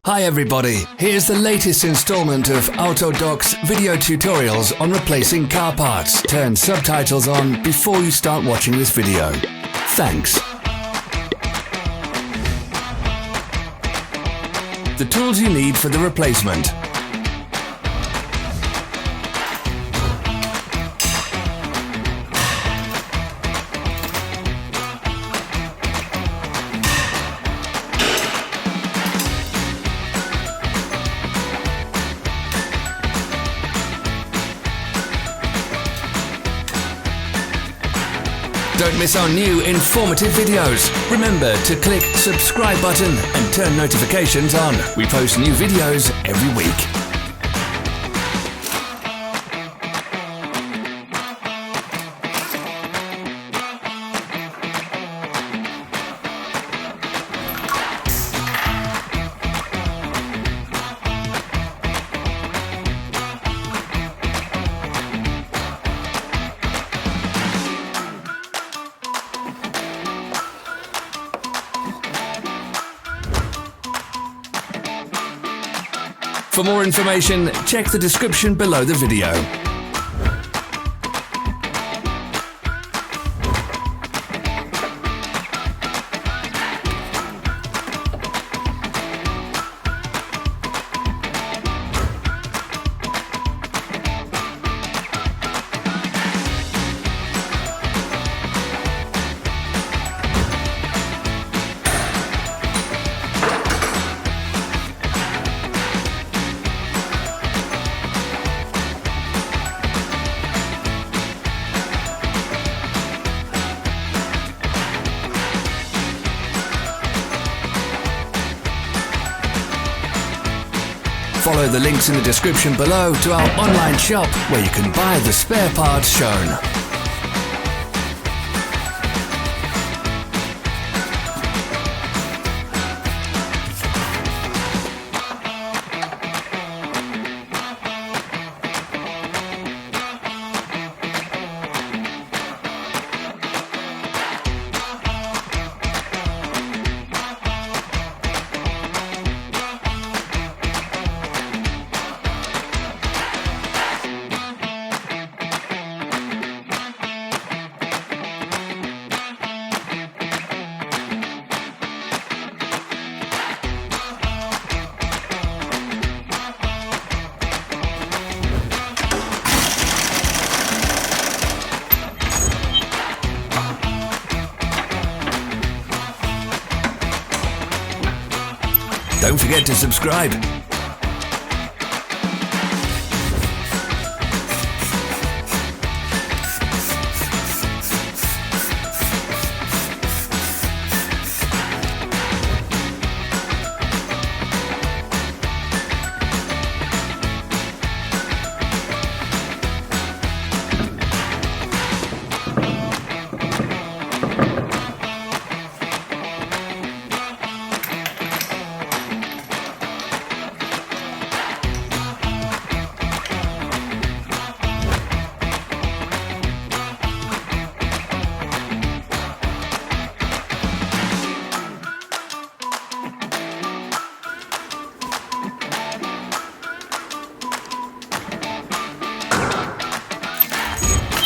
Hi everybody, here's the latest installment of Autodoc's video tutorials on replacing car parts. Turn subtitles on before you start watching this video. Thanks. The tools you need for the replacement. Don't miss our new informative videos. Remember to click subscribe button and turn notifications on. We post new videos every week. For more information, check the description below the video. Follow the links in the description below to our online shop where you can buy the spare parts shown. Don't forget to subscribe.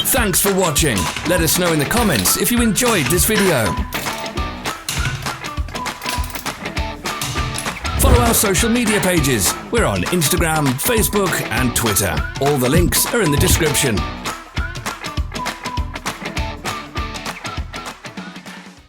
Thanks for watching. Let us know in the comments if you enjoyed this video. Follow our social media pages. We're on Instagram, Facebook and Twitter. All the links are in the description.